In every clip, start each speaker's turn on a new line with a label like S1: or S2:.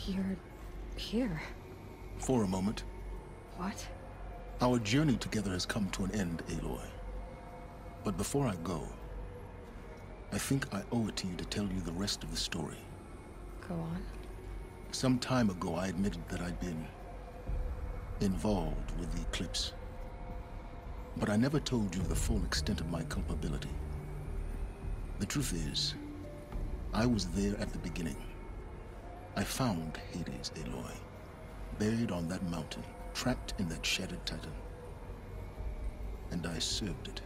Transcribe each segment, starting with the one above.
S1: You're here.
S2: For a moment.
S1: What?
S2: Our journey together has come to an end, Aloy. But before I go, I think I owe it to you to tell you the rest of the story.
S1: Go on.
S2: Some time ago, I admitted that I'd been involved with the eclipse. But I never told you the full extent of my culpability. The truth is, I was there at the beginning. I found Hades, Aloy, buried on that mountain, trapped in that shattered titan. And I served it.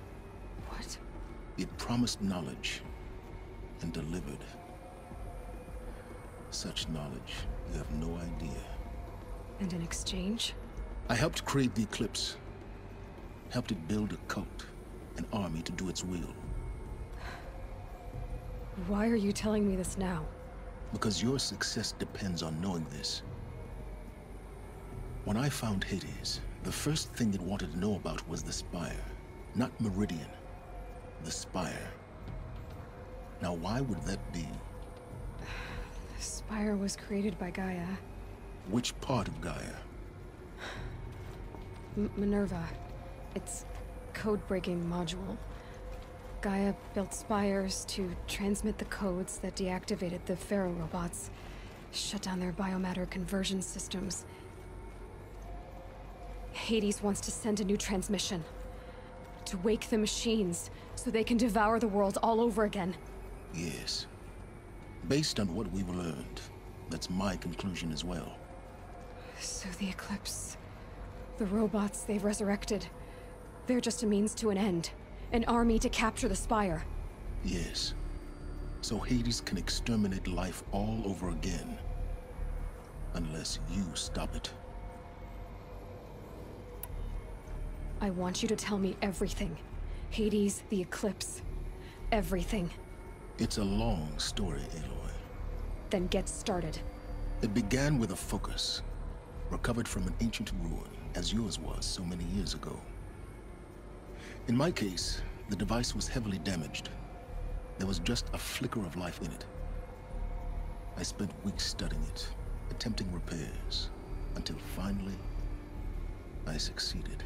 S1: What?
S2: It promised knowledge and delivered. Such knowledge, you have no idea.
S1: And in exchange?
S2: I helped create the eclipse. Helped it build a cult, an army to do its will.
S1: Why are you telling me this now?
S2: Because your success depends on knowing this. When I found Hades, the first thing it wanted to know about was the Spire. Not Meridian. The Spire. Now why would that be?
S1: The Spire was created by Gaia.
S2: Which part of Gaia?
S1: Minerva. Its code-breaking module. Gaia built spires to transmit the codes that deactivated the Pharaoh robots, shut down their biomatter conversion systems. Hades wants to send a new transmission. To wake the machines, so they can devour the world all over again.
S2: Yes. Based on what we've learned, that's my conclusion as well.
S1: So the Eclipse... the robots they've resurrected... they're just a means to an end. An army to capture the Spire.
S2: Yes. So Hades can exterminate life all over again. Unless you stop it.
S1: I want you to tell me everything. Hades, the Eclipse. Everything.
S2: It's a long story, Aloy.
S1: Then get started.
S2: It began with a focus. Recovered from an ancient ruin, as yours was so many years ago. In my case, the device was heavily damaged. There was just a flicker of life in it. I spent weeks studying it, attempting repairs, until finally, I succeeded.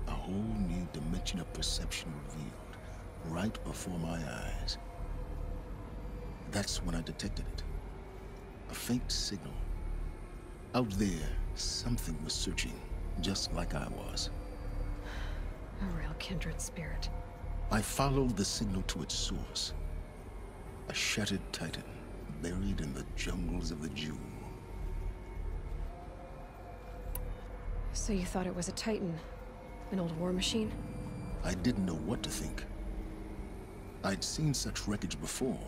S2: A whole new dimension of perception revealed, right before my eyes. That's when I detected it. A faint signal. Out there, something was searching, just like I was.
S1: A real kindred spirit.
S2: I followed the signal to its source. A shattered titan, buried in the jungles of the Jewel.
S1: So you thought it was a titan? An old war machine?
S2: I didn't know what to think. I'd seen such wreckage before.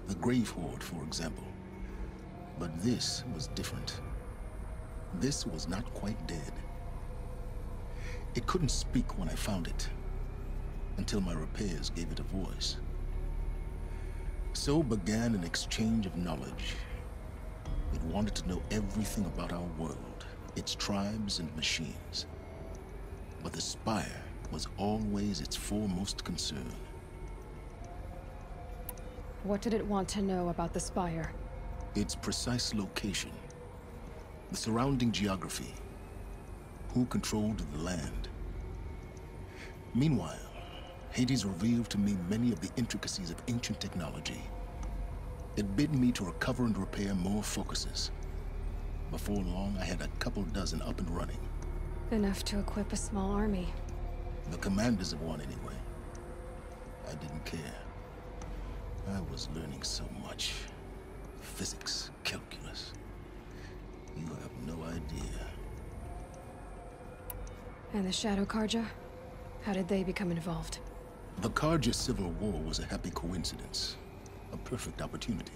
S2: The Grave Horde, for example. But this was different. This was not quite dead. It couldn't speak when I found it, until my repairs gave it a voice. So began an exchange of knowledge. It wanted to know everything about our world, its tribes and machines. But the Spire was always its foremost concern.
S1: What did it want to know about the Spire?
S2: Its precise location, the surrounding geography, who controlled the land. Meanwhile, Hades revealed to me many of the intricacies of ancient technology. It bid me to recover and repair more focuses. Before long, I had a couple dozen up and running.
S1: Enough to equip a small army.
S2: The commanders of one, anyway. I didn't care. I was learning so much. Physics, calculus. You have no idea.
S1: And the Shadow Karja? How did they become involved?
S2: The Karja Civil War was a happy coincidence. A perfect opportunity.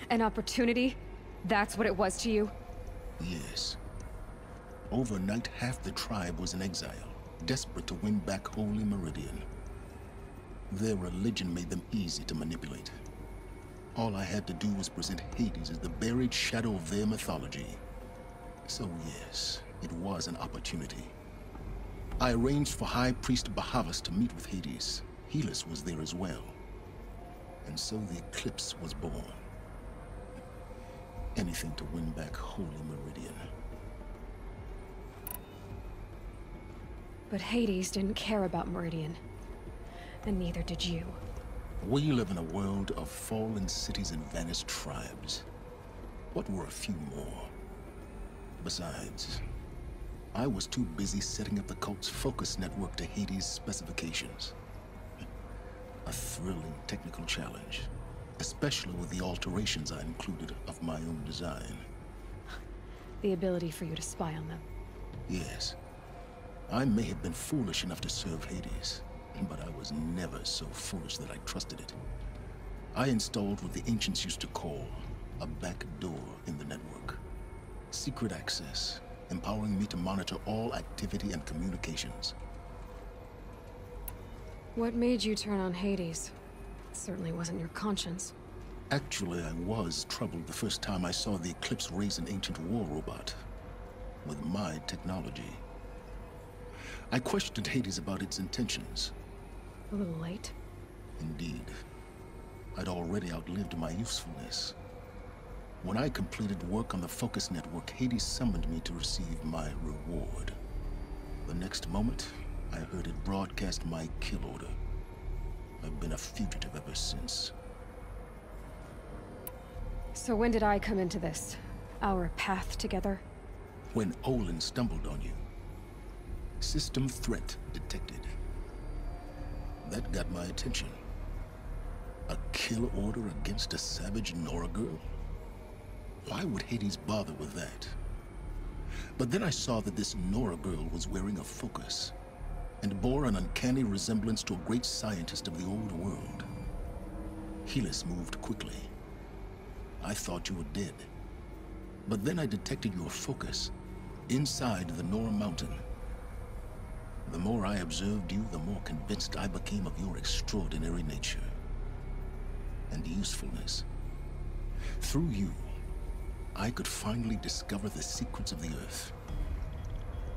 S1: An opportunity? That's what it was to you?
S2: Yes. Overnight, half the tribe was in exile, desperate to win back Holy Meridian. Their religion made them easy to manipulate. All I had to do was present Hades as the buried shadow of their mythology. So yes, it was an opportunity. I arranged for High Priest Bahavas to meet with Hades. Helis was there as well. And so the Eclipse was born. Anything to win back Holy Meridian.
S1: But Hades didn't care about Meridian. And neither did you.
S2: We live in a world of fallen cities and vanished tribes. What were a few more? Besides, I was too busy setting up the cult's focus network to Hades' specifications. A thrilling technical challenge, especially with the alterations I included of my own design.
S1: The ability for you to spy on them.
S2: Yes. I may have been foolish enough to serve Hades, but I was never so foolish that I trusted it. I installed what the ancients used to call a back door in the network. Secret access, empowering me to monitor all activity and communications.
S1: What made you turn on Hades? It certainly wasn't your conscience.
S2: Actually, I was troubled the first time I saw the Eclipse raise an ancient war robot with my technology. I questioned Hades about its intentions.
S1: A little late.
S2: Indeed. I'd already outlived my usefulness. When I completed work on the Focus Network, Hades summoned me to receive my reward. The next moment, I heard it broadcast my kill order. I've been a fugitive ever since.
S1: So when did I come into this? Our path together?
S2: When Olin stumbled on you. System threat detected. That got my attention. A kill order against a savage Nora girl? Why would Hades bother with that? But then I saw that this Nora girl was wearing a focus, and bore an uncanny resemblance to a great scientist of the old world. Helis moved quickly. I thought you were dead. But then I detected your focus inside the Nora mountain. The more I observed you, the more convinced I became of your extraordinary nature and usefulness. Through you, I could finally discover the secrets of the Earth.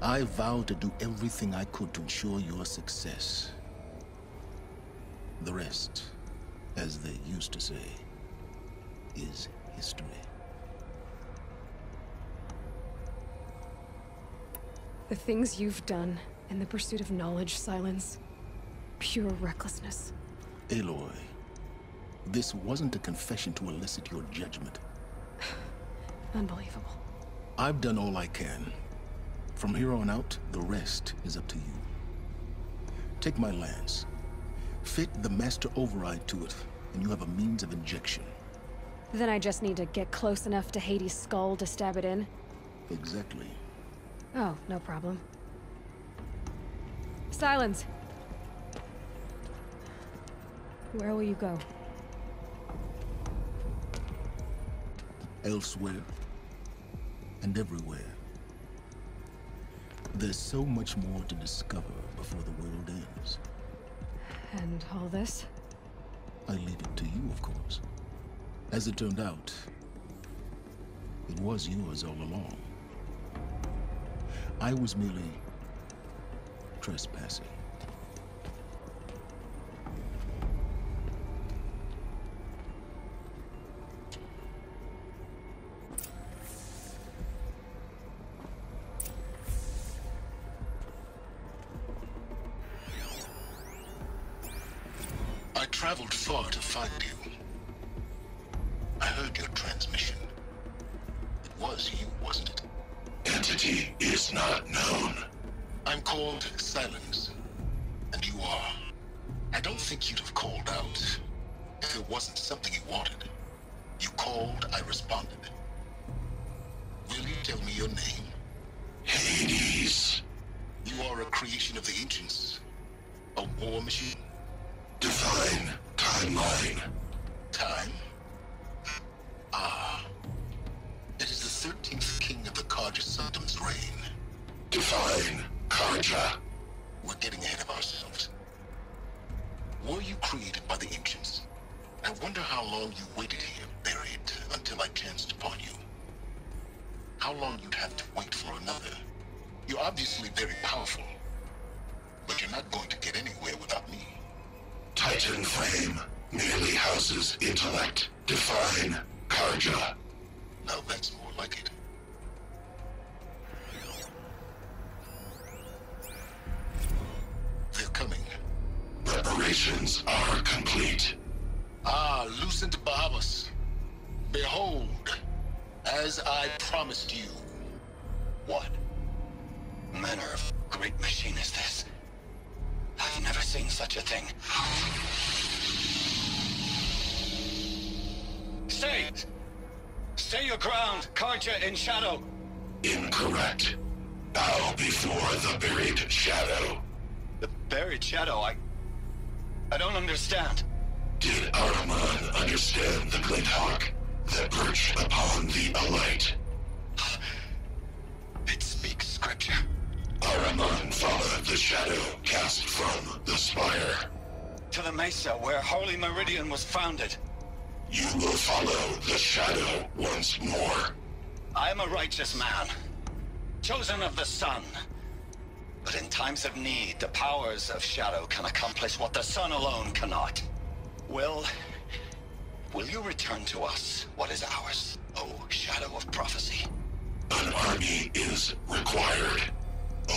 S2: I vowed to do everything I could to ensure your success. The rest, as they used to say, is history.
S1: The things you've done in the pursuit of knowledge, Silence. Pure recklessness.
S2: Aloy, this wasn't a confession to elicit your judgment.
S1: Unbelievable.
S2: I've done all I can. From here on out, the rest is up to you. Take my lance. Fit the master override to it, and you have a means of injection.
S1: Then I just need to get close enough to Hades' skull to stab it in?
S2: Exactly.
S1: Oh, no problem. Silence! Where will you go?
S2: Elsewhere. And everywhere. There's so much more to discover before the world ends.
S1: And all this?
S2: I leave it to you, of course. As it turned out, it was yours all along. I was merely trespassing. I traveled far to find you. I heard your transmission. It was you, wasn't it? Entity is not known. I'm called Silence, and you are. I don't think you'd have called out if it wasn't something you wanted. You called, I responded. Will you tell me your name? Hades. You are a creation of the ancients. A war machine. Divine timeline. Time? Ah. It is the 13th king of the Karja Sanctum's reign. Divine Karja. We're getting ahead of ourselves. Were you created by the ancients? I wonder how long you waited here, buried, until I chanced upon you. How long you'd have to wait for another. You're obviously very powerful, but you're not going to get anywhere without me. Titan Flame merely houses intellect. Define Karja. Now that's more like it. They're coming.
S3: Preparations are complete.
S2: Ah, Lucent Bahavas. Behold, as I promised you.
S4: What manner of great machine is this? I've never seen such a thing. Stay! Stay your ground, Karja in shadow!
S3: Incorrect. Bow before the buried shadow.
S4: The buried shadow, I don't understand.
S3: Did Ahriman understand the glint hawk that perched upon the alight?
S4: It speaks scripture.
S3: Ahriman followed the shadow cast from the Spire.
S4: To the mesa where Holy Meridian was founded.
S3: You will follow the shadow once more.
S4: I am a righteous man, chosen of the sun. But in times of need, the powers of shadow can accomplish what the sun alone cannot. Will you return to us what is ours, O shadow of prophecy?
S3: An army is required.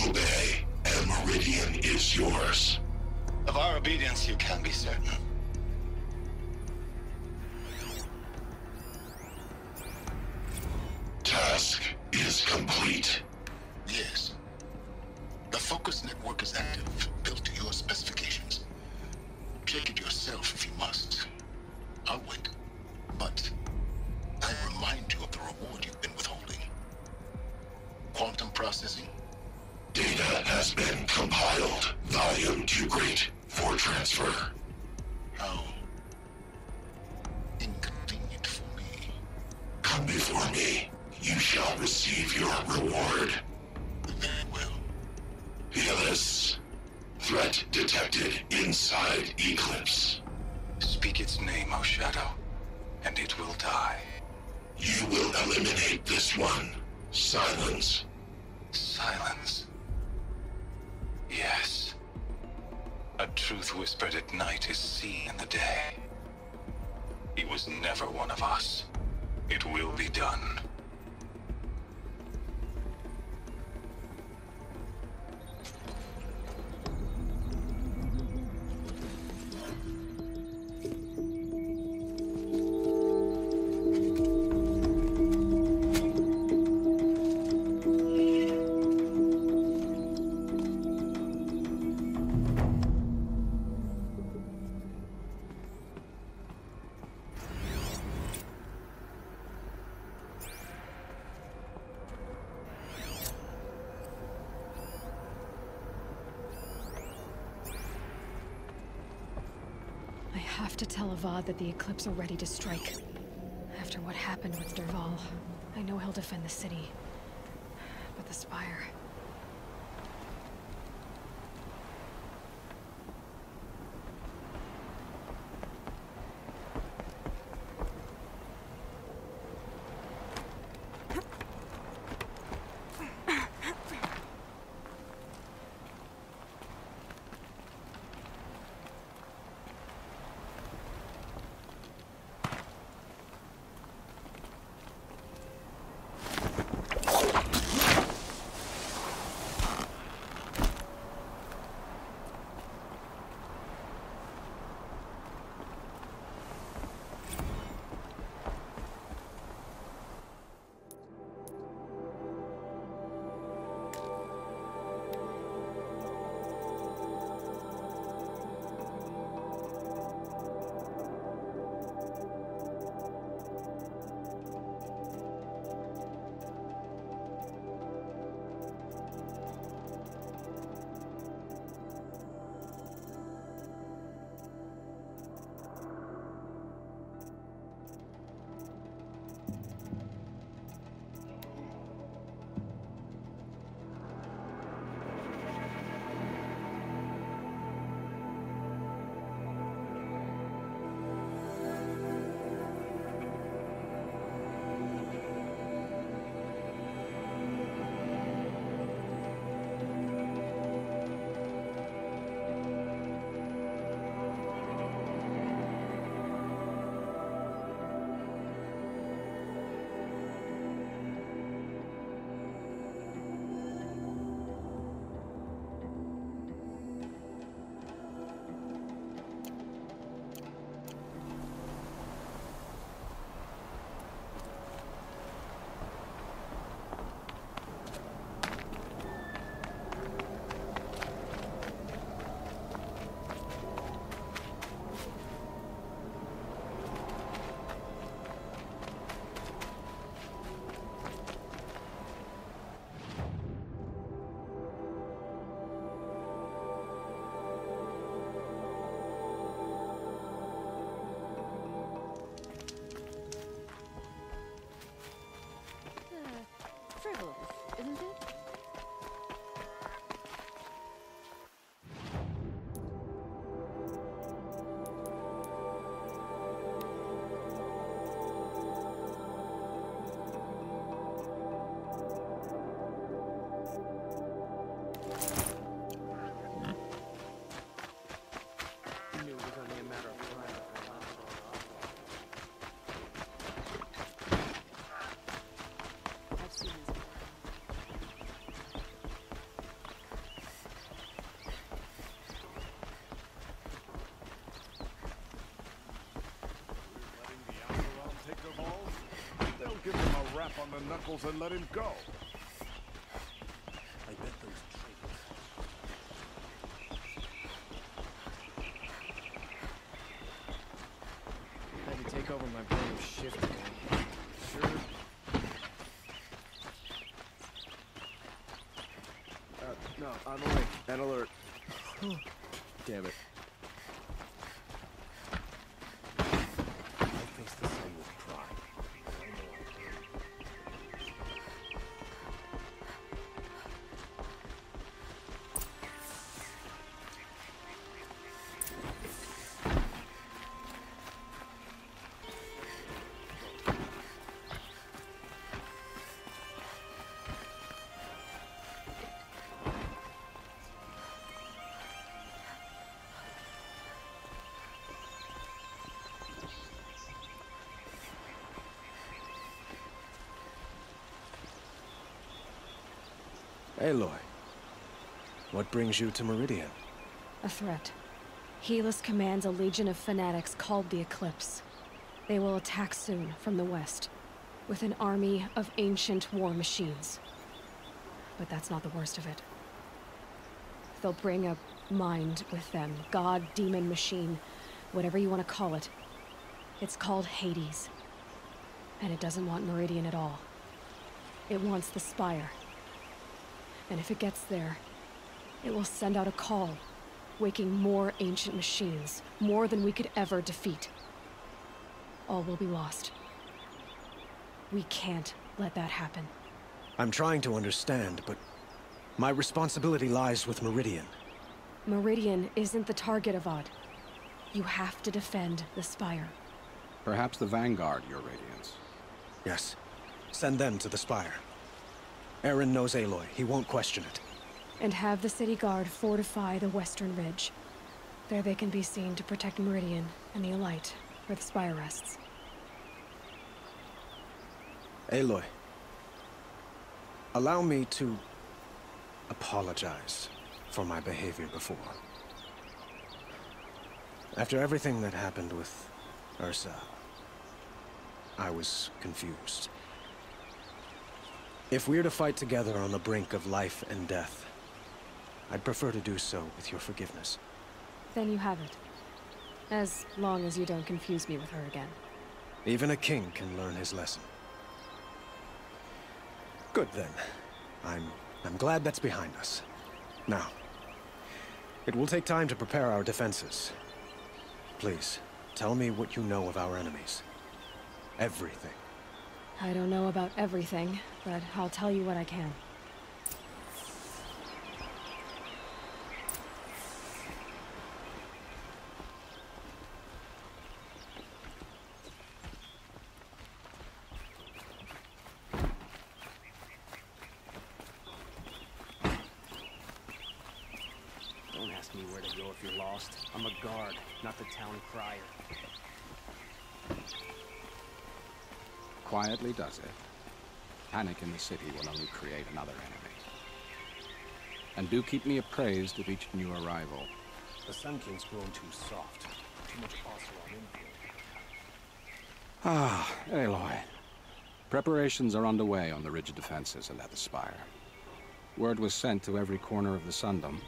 S3: Obey, and Meridian is yours.
S4: Of our obedience you can be certain.
S3: Task is complete.
S2: Yes. The focus network is active, built to your specifications. Check it yourself if you must. I'll wait. But I remind you of the reward you've been withholding. Quantum processing?
S3: Data has been compiled. Volume too great for transfer.
S2: How inconvenient for me.
S3: Come before me. You shall receive your reward.
S2: Very well.
S3: Helis. Threat detected inside Eclipse.
S4: Speak its name, O shadow, and it will die.
S3: You will eliminate this one. Silence.
S4: Silence. Yes. A truth whispered at night is seen in the day. He was never one of us. It will be done.
S1: I have to tell Avad that the Eclipse are ready to strike. After what happened with Derval, I know he'll defend the city. But the Spire...
S5: it was only a matter of time before I saw it. I've seen this before.
S6: Letting the outer realm take their balls? They'll give him a rap on the knuckles and let him go.
S5: I bet those traitors. Had to take over my brother's shift, man. Sure. No, on the way. An alert. Damn it. I face the sun with pride.
S7: Aloy, what brings you to Meridian?
S1: A threat. Helis commands a legion of fanatics called the Eclipse. They will attack soon from the west, with an army of ancient war machines. But that's not the worst of it. They'll bring a mind with them, god, demon, machine, whatever you want to call it. It's called Hades. And it doesn't want Meridian at all. It wants the Spire. And if it gets there, it will send out a call, waking more ancient machines, more than we could ever defeat. All will be lost. We can't let that happen.
S7: I'm trying to understand, but my responsibility lies with Meridian.
S1: Meridian isn't the target, Avad. You have to defend the Spire.
S8: Perhaps the Vanguard, Your Radiance.
S7: Yes. Send them to the Spire. Eren knows Aloy. He won't question it.
S1: And have the city guard fortify the western ridge. There they can be seen to protect Meridian and the Elite, where the Spire rests.
S7: Aloy, allow me to apologize for my behavior before. After everything that happened with Ursa, I was confused. If we're to fight together on the brink of life and death, I'd prefer to do so with your forgiveness.
S1: Then you have it. As long as you don't confuse me with her again.
S7: Even a king can learn his lesson. Good then. I'm glad that's behind us. Now, it will take time to prepare our defenses. Please, tell me what you know of our enemies. Everything.
S1: I don't know about everything, but I'll tell you what I can.
S5: Don't ask me where to go if you're lost. I'm a guard, not the town crier.
S8: Quietly does it. Panic in the city will only create another enemy. And do keep me appraised of each new arrival.
S5: The Sun King's grown too soft. Too much Oseram input.
S8: Ah, Aloy. Preparations are underway on the ridge defenses and at the Spire. Word was sent to every corner of the Sundom.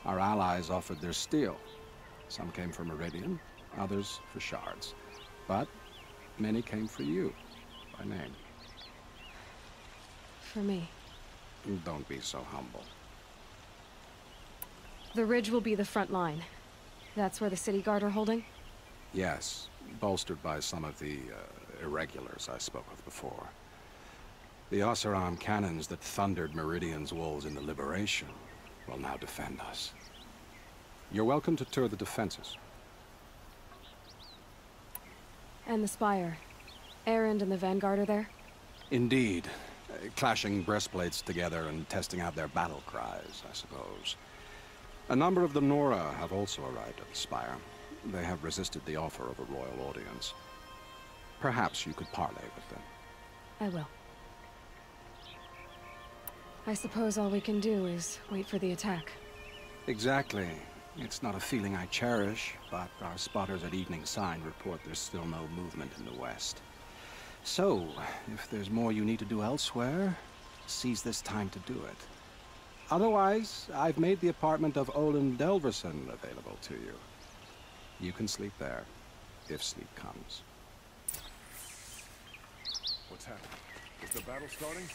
S8: Our allies offered their steel. Some came for Meridian, others for shards. But many came for you, by name.
S1: For me.
S8: Don't be so humble.
S1: The ridge will be the front line. That's where the city guard are holding?
S8: Yes, bolstered by some of the irregulars I spoke of before. The Oseram cannons that thundered Meridian's walls in the Liberation will now defend us. You're welcome to tour the defenses.
S1: And the Spire. Erend and the Vanguard are there?
S8: Indeed. Clashing breastplates together and testing out their battle cries, I suppose. A number of the Nora have also arrived at the Spire. They have resisted the offer of a royal audience. Perhaps you could parley with them.
S1: I will. I suppose all we can do is wait for the attack.
S8: Exactly. It's not a feeling I cherish, but our spotters at Evening Sign report there's still no movement in the west. So, if there's more you need to do elsewhere, seize this time to do it. Otherwise, I've made the apartment of Olin Delverson available to you. You can sleep there, if sleep comes.
S6: What's happening? Is the battle starting?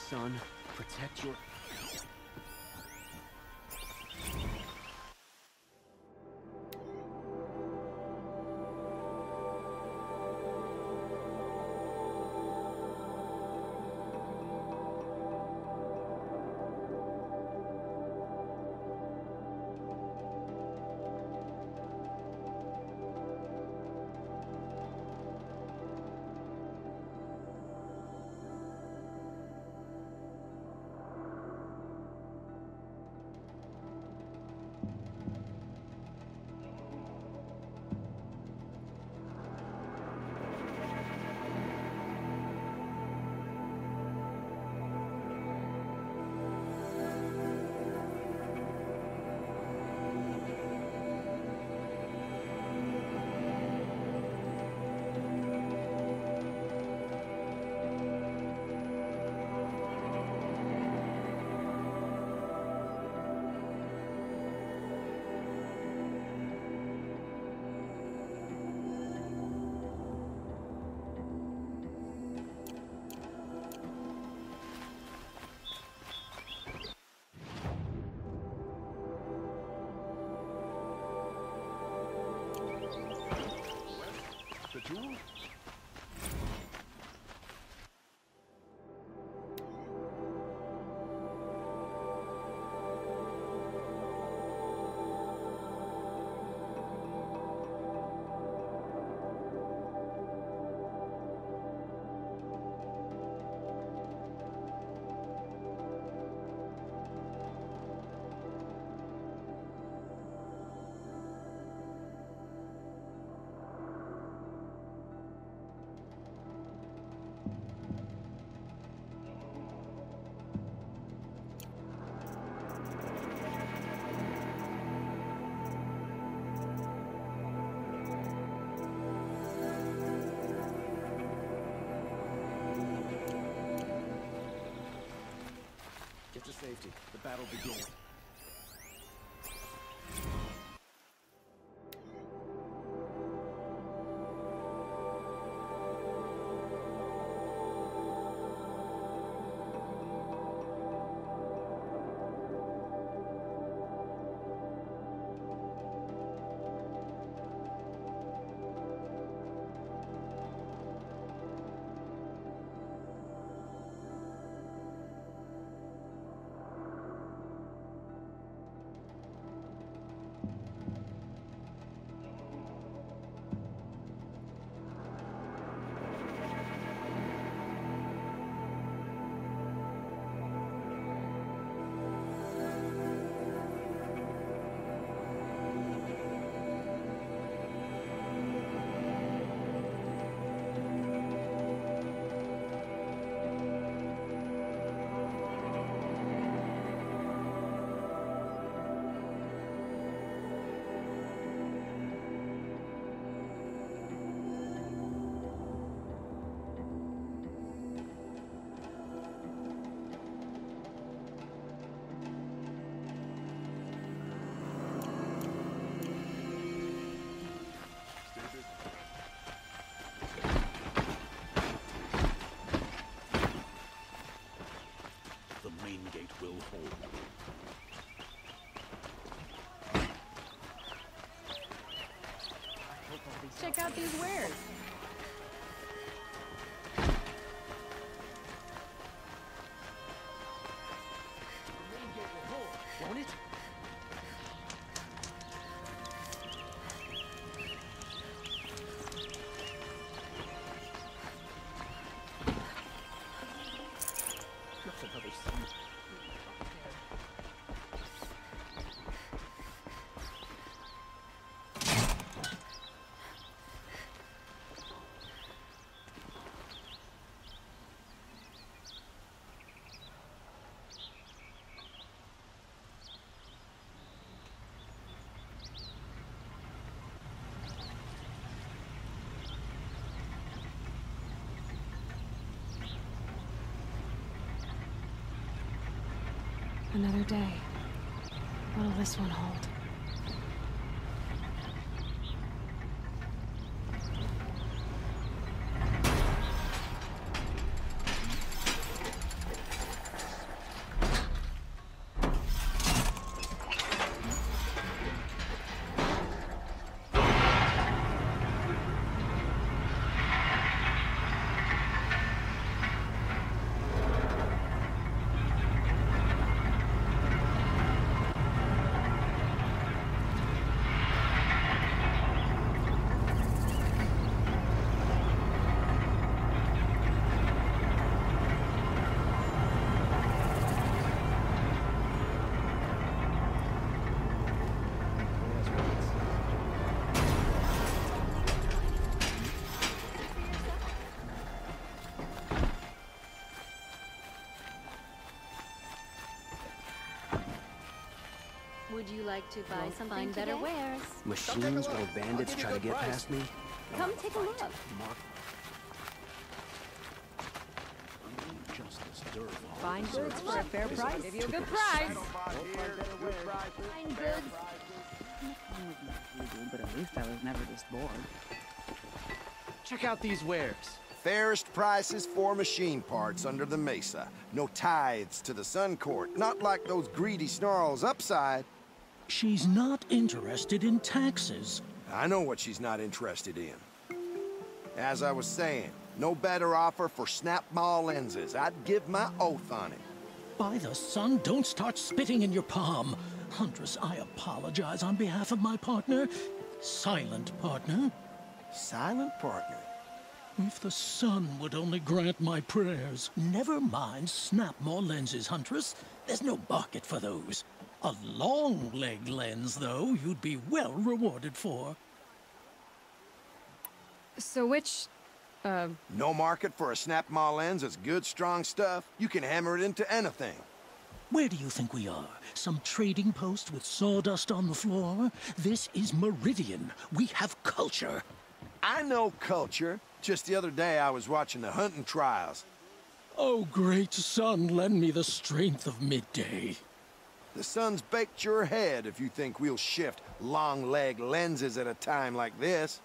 S5: Son, protect your...
S6: The jewel?
S5: Get to safety. The battle begins.
S9: fate will hold.
S10: Check out these wares.
S5: Won't it? Not another sun.
S1: Another day. What'll this one hold?
S10: Would you like to buy something better
S5: today?
S10: wares?
S5: Machines or bandits try to get past me?
S10: Come take a look.
S5: Mark.
S9: Justice Durval.
S10: Fine goods for a fair price. Give you a good price. Fine goods.
S11: But at least I was never this bored.
S12: Check out these wares.
S13: Fairest prices for machine parts under the mesa. No tithes to the Sun Court. Not like those greedy snarls upside.
S14: She's not interested in taxes.
S13: I know what she's not interested in. As I was saying, no better offer for snap-maw lenses. I'd give my oath on it.
S14: By the sun, don't start spitting in your palm. Huntress, I apologize on behalf of my partner. Silent partner.
S13: Silent partner?
S14: If the sun would only grant my prayers. Never mind snap-maw lenses, Huntress. There's no market for those. A long-leg lens, though, you'd be well rewarded for.
S1: So which,
S13: No market for a snap-maw lens is good, strong stuff. You can hammer it into anything.
S14: Where do you think we are? Some trading post with sawdust on the floor? This is Meridian. We have culture.
S13: I know culture. Just the other day I was watching the hunting trials.
S14: Oh, great sun, lend me the strength of midday.
S13: The sun's baked your head if you think we'll shift long-leg lenses at a time like this.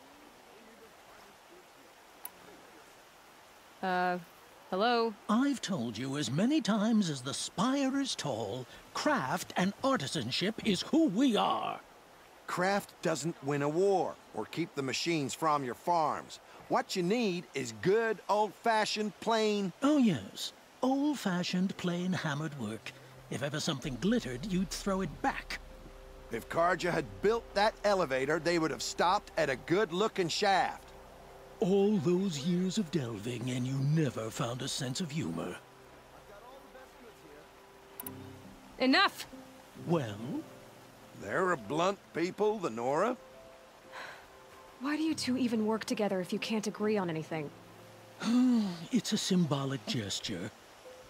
S1: hello?
S14: I've told you as many times as the spire is tall, craft and artisanship is who we are.
S13: Craft doesn't win a war or keep the machines from your farms. What you need is good, old-fashioned, plain...
S14: Oh, yes. Old-fashioned, plain hammered work. If ever something glittered, you'd throw it back.
S13: If Karja had built that elevator, they would have stopped at a good-looking shaft.
S14: All those years of delving, and you never found a sense of humor.
S1: Enough!
S14: Well?
S13: They're a blunt people, the Nora.
S1: Why do you two even work together if you can't agree on anything?
S14: It's a symbolic gesture.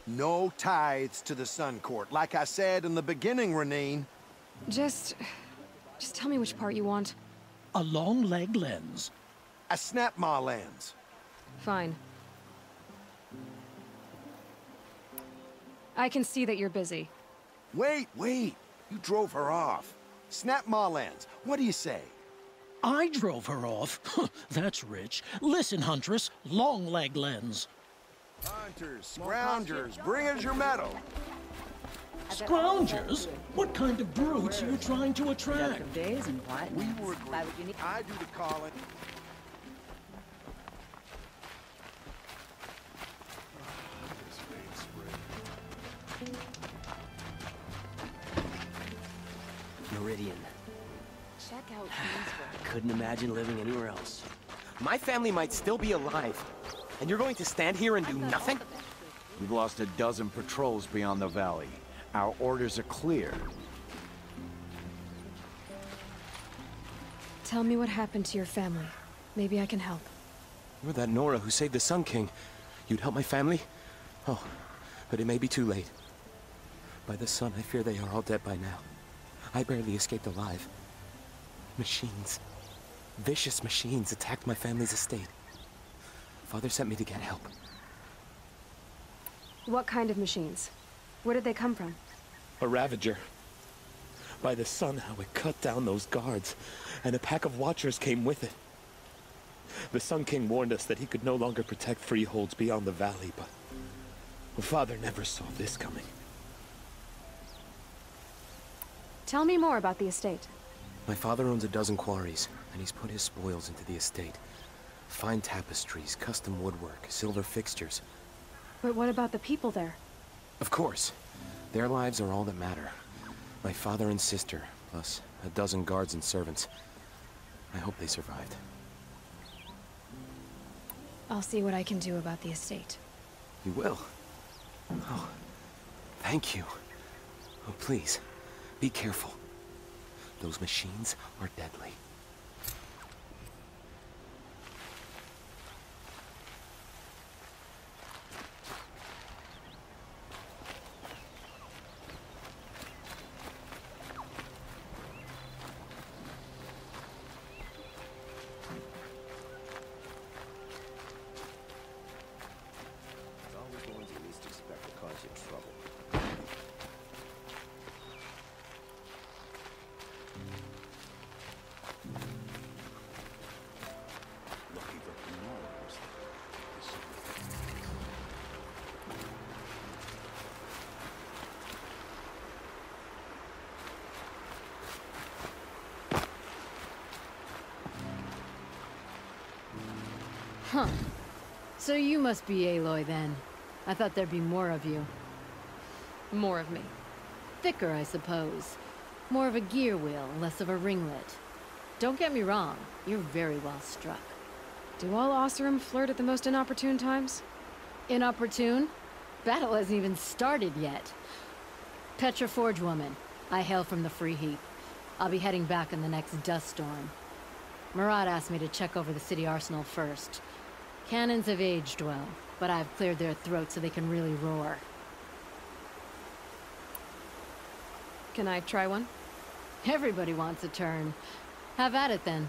S13: No tithes to the Sun Court. Like I said in the beginning, Renine.
S1: Just tell me which part you want.
S14: A long-leg lens.
S13: A snap-maw lens.
S1: Fine. I can see that you're busy.
S13: Wait. You drove her off. Snap-maw lens. What do you say?
S14: I drove her off? That's rich. Listen, Huntress. Long-leg lens.
S13: Hunters, scroungers, bring us your metal.
S14: Scroungers? What kind of brutes are you trying to attract?
S11: Of days and quiet.
S13: We were I do the calling.
S5: Meridian.
S10: Check out
S5: Couldn't imagine living anywhere else. My family might still be alive, and you're going to stand here and do nothing?
S6: We've lost a dozen patrols beyond the valley. Our orders are clear.
S1: Tell me what happened to your family. Maybe I can help.
S5: You're that Nora who saved the Sun King. You'd help my family? Oh, but it may be too late. By the sun, I fear they are all dead by now. I barely escaped alive. Machines. Vicious machines attacked my family's estate. Father sent me to get help.
S1: What kind of machines? Where did they come from?
S5: A Ravager. By the sun, how it cut down those guards, and a pack of Watchers came with it. The Sun King warned us that he could no longer protect freeholds beyond the valley, but Father never saw this coming.
S1: Tell me more about the estate.
S5: My father owns a dozen quarries, and he's put his spoils into the estate. Fine tapestries, custom woodwork, silver fixtures.
S1: But what about the people there?
S5: Of course. Their lives are all that matter. My father and sister, plus a dozen guards and servants. I hope they survived.
S1: I'll see what I can do about the estate.
S5: You will? Oh, thank you. Oh, please, be careful. Those machines are deadly.
S10: Huh. So you must be Aloy then. I thought there'd be more of you.
S1: More of me.
S10: Thicker, I suppose. More of a gear wheel, less of a ringlet. Don't get me wrong, you're very well struck.
S1: Do all Oseram flirt at the most inopportune times?
S10: Inopportune? Battle hasn't even started yet. Petra Forge woman. I hail from the Free Heap. I'll be heading back in the next dust storm. Murad asked me to check over the city arsenal first. Cannons have aged well, but I've cleared their throats so they can really roar.
S1: Can I try one?
S10: Everybody wants a turn. Have at it then.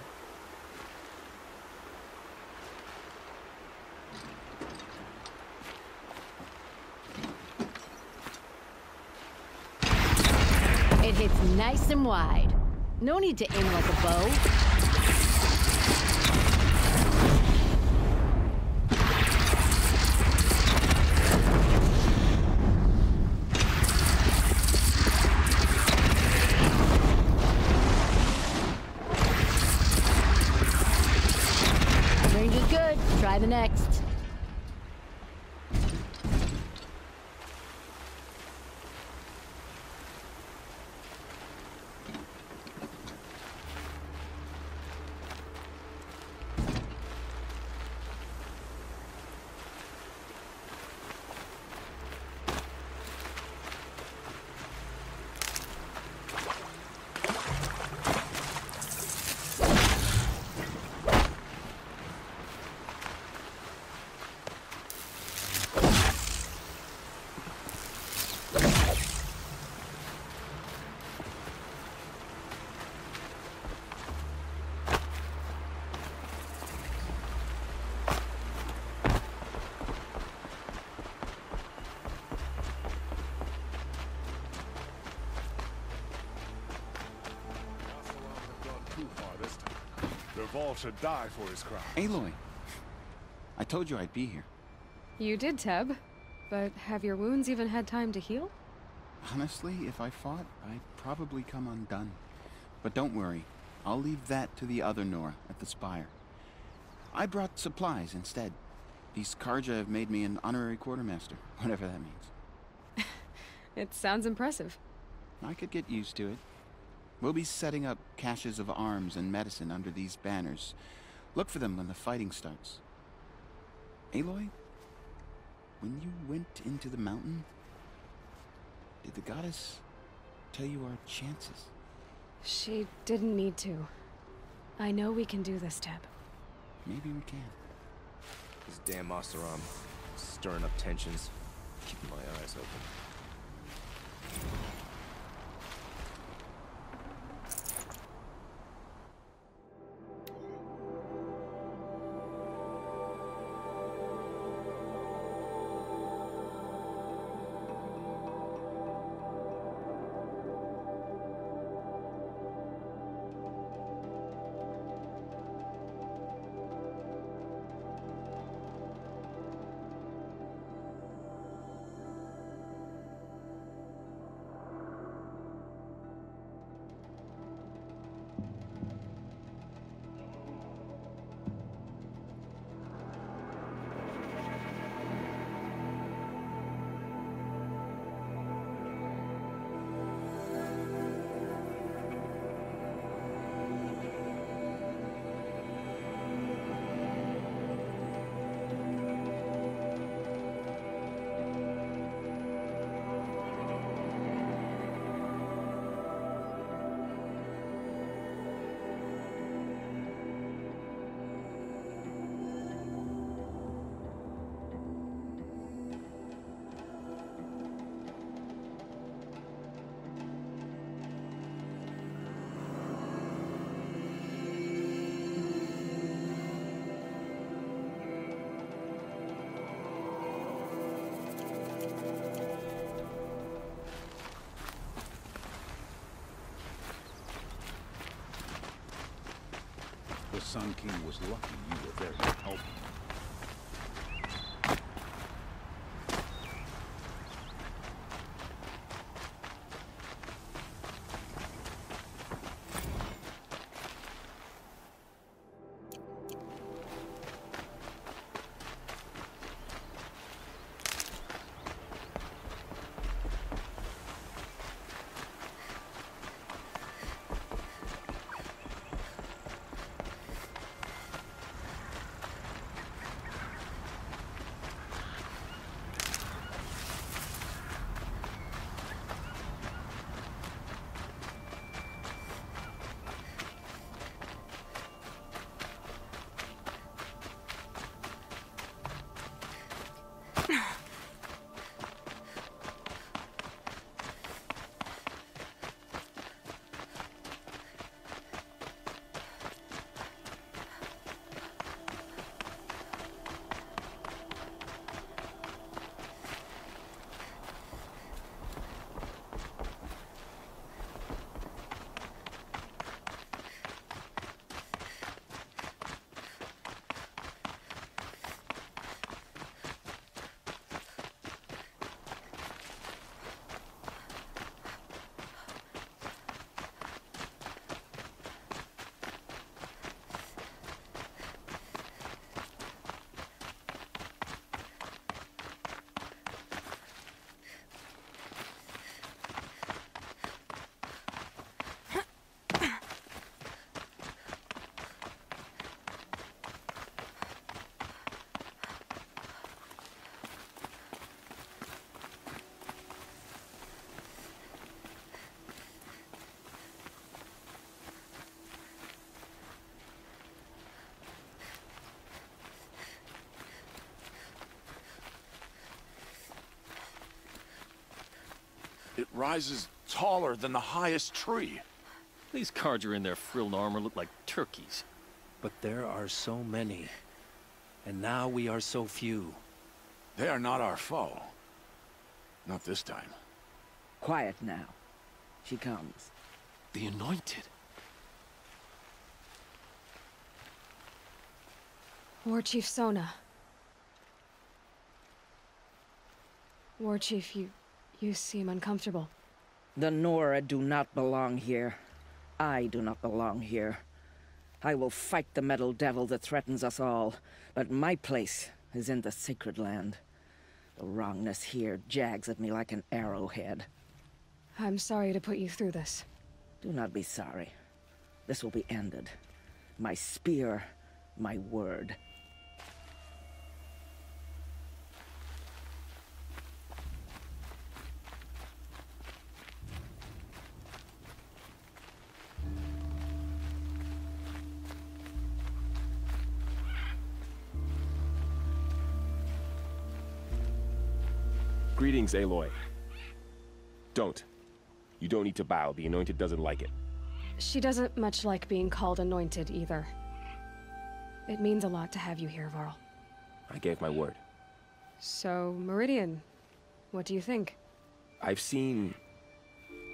S10: It hits nice and wide. No need to aim like a bow. Range is good. Try the next.
S6: Dervahl should die for his crime.
S15: Aloy, I told you I'd be here.
S1: You did, Teb. But have your wounds even had time to heal?
S15: Honestly, if I fought, I'd probably come undone. But don't worry, I'll leave that to the other Nora at the Spire. I brought supplies instead. These Karja have made me an honorary quartermaster, whatever that means.
S1: It sounds impressive.
S15: I could get used to it. We'll be setting up caches of arms and medicine under these banners. Look for them when the fighting starts. Aloy, when you went into the mountain, did the goddess tell you our chances?
S1: She didn't need to. I know we can do this, Teb.
S15: Maybe we can.
S16: This damn Oseram, stirring up tensions, keeping my eyes open.
S9: The Sun King was lucky you were there to help him.
S6: It rises taller than the highest tree.
S17: These Karja in their frilled armor look like turkeys.
S9: But there are so many. And now we are so few.
S6: They are not our foe. Not this time.
S11: Quiet now. She comes.
S17: The Anointed.
S1: War Chief Sona. War Chief, you You seem uncomfortable.
S11: The Nora do not belong here. I do not belong here. I will fight the metal devil that threatens us all, but my place is in the sacred land. The wrongness here jags at me like an arrowhead.
S1: I'm sorry to put you through this.
S11: Do not be sorry. This will be ended. My spear, my word.
S18: Greetings, Aloy. Don't. You don't need to bow. The Anointed doesn't like it.
S1: She doesn't much like being called anointed, either. It means a lot to have you here, Varl.
S18: I gave my word.
S1: So, Meridian, what do you think?
S18: I've seen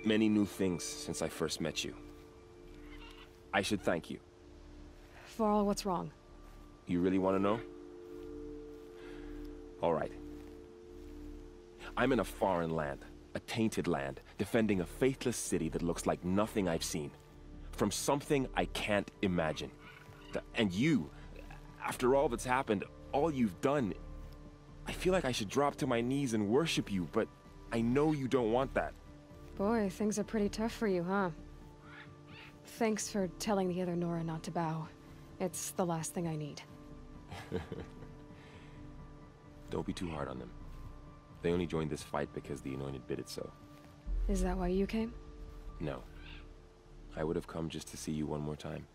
S18: many new things since I first met you. I should thank you.
S1: Varl, what's wrong?
S18: You really want to know? All right. I'm in a foreign land, a tainted land, defending a faithless city that looks like nothing I've seen. From something I can't imagine. And you, after all that's happened, all you've done, I feel like I should drop to my knees and worship you, but I know you don't want that.
S1: Boy, things are pretty tough for you, huh? Thanks for telling the other Nora not to bow. It's the last thing I need.
S18: Don't be too hard on them. They only joined this fight because the Anointed bid it so.
S1: Is that why you came?
S18: No. I would have come just to see you one more time.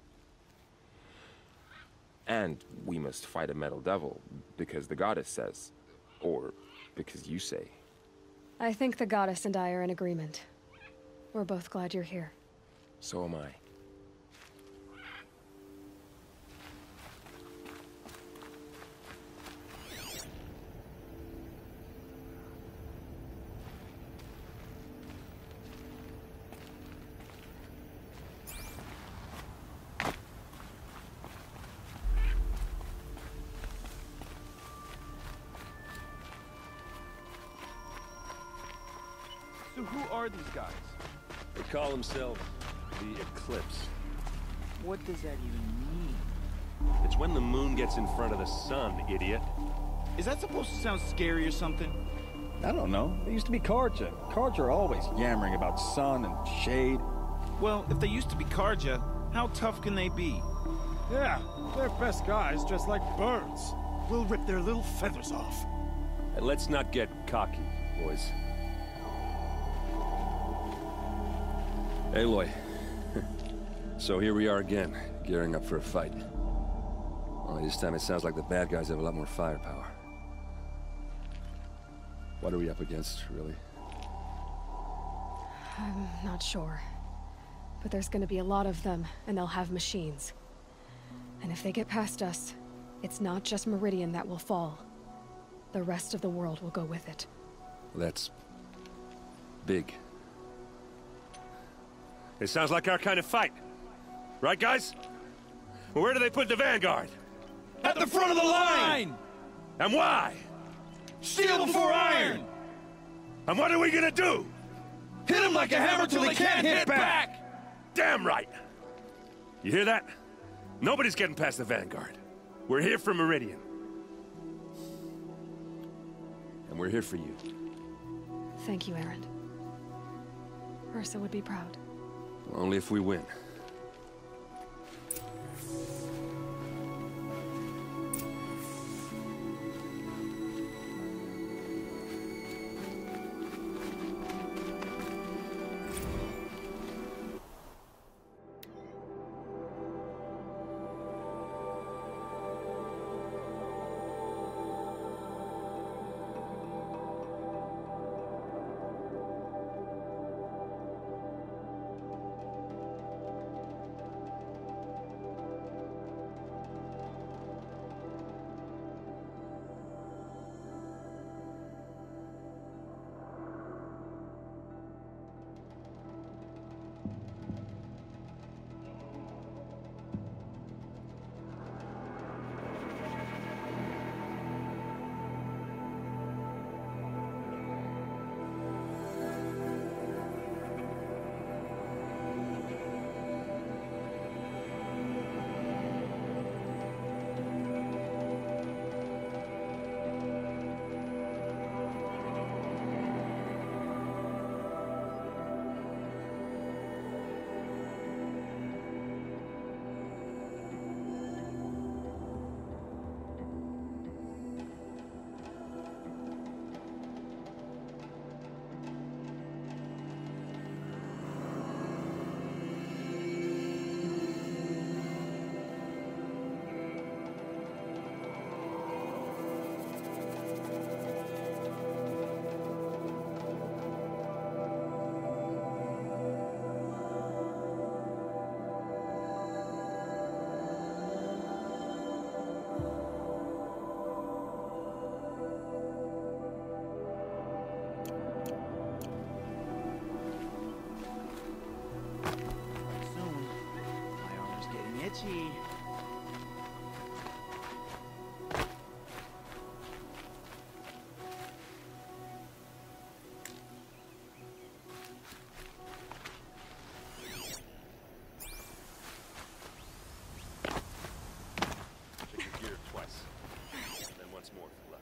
S18: And we must fight a metal devil, because the goddess says. Or because you say.
S1: I think the goddess and I are in agreement. We're both glad you're here.
S18: So am I.
S12: So who are these guys?
S19: They call themselves the Eclipse.
S12: What does that even mean?
S19: It's when the moon gets in front of the sun, idiot.
S12: Is that supposed to sound scary or something?
S20: I don't know. They used to be Karja. Karja are always yammering about sun and shade.
S12: Well, if they used to be Karja, how tough can they be?
S6: Yeah, they're best guys dressed like birds. We'll rip their little feathers off.
S19: And let's not get cocky, boys. Aloy. So here we are again, gearing up for a fight. Only this time it sounds like the bad guys have a lot more firepower. What are we up against, really?
S1: I'm not sure. But there's gonna be a lot of them, and they'll have machines. And if they get past us, it's not just Meridian that will fall. The rest of the world will go with it.
S19: That's big. It sounds like our kind of fight. Right, guys? Where do they put the Vanguard?
S12: At the front of the line!
S19: And why?
S12: Steel before iron!
S19: And what are we gonna do?
S12: Hit them like a hammer till they can't hit back!
S19: Damn right! You hear that? Nobody's getting past the Vanguard. We're here for Meridian. And we're here for you.
S1: Thank you, Erend. Ursa would be proud.
S19: Only if we win.
S12: itchy.
S19: Check your gear twice. And then once more for luck.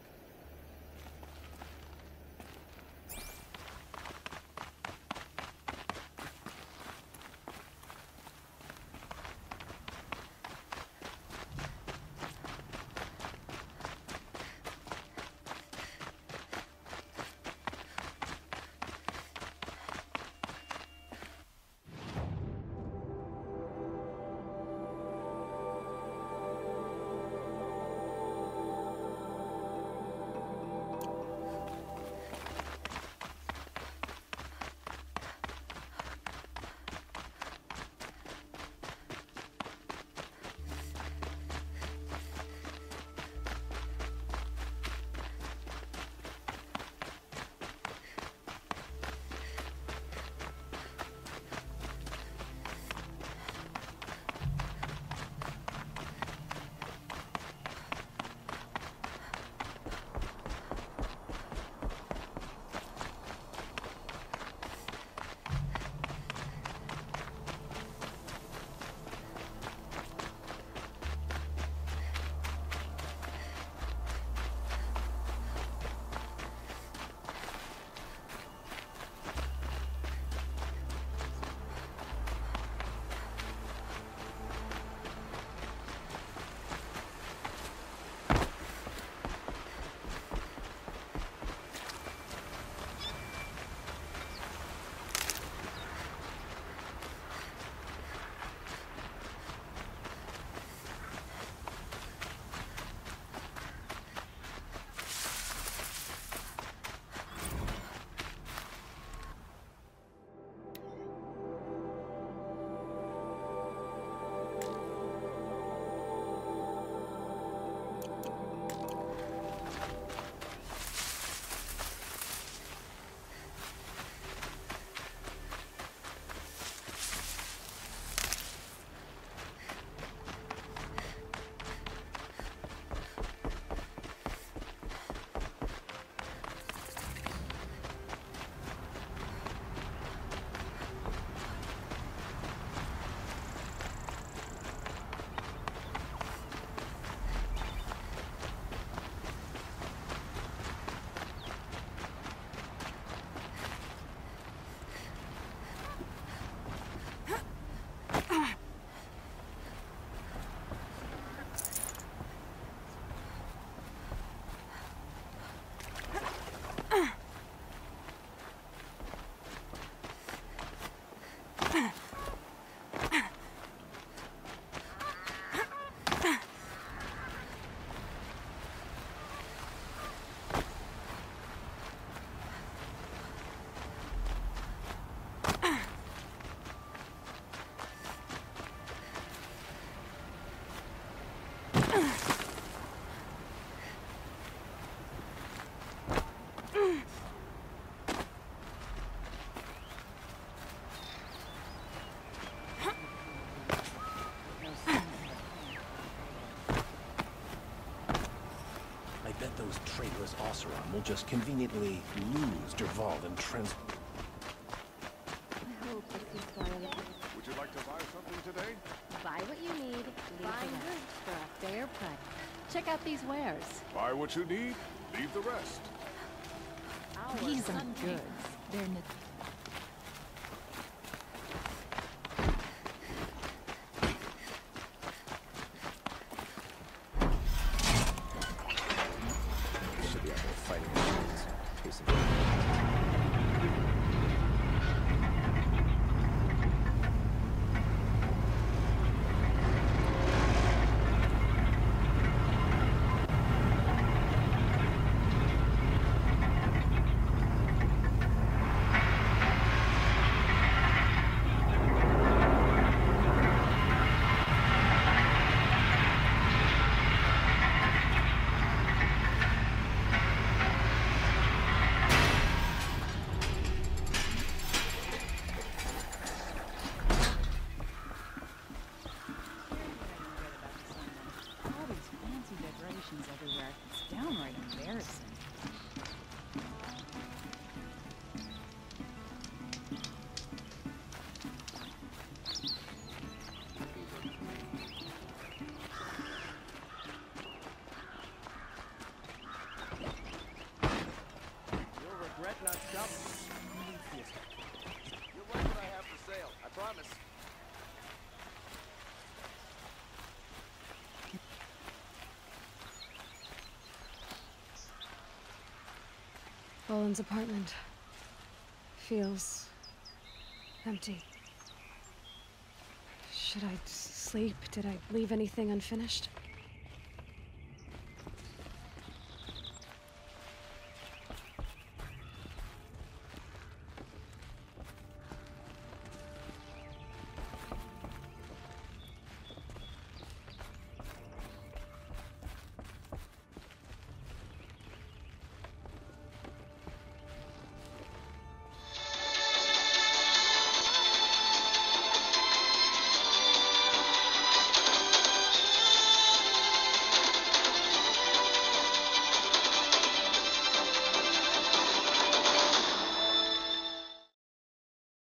S7: Those traitorous Oseram will just conveniently lose Dervahl and trans...
S21: Would you like to buy something today?
S10: Buy what you need, buying goods for a fair price. Check out these wares.
S21: Buy what you need, leave the rest.
S10: These aren't goods. They're
S13: promise.
S1: Boland's apartment feels empty. Should I sleep? Did I leave anything unfinished?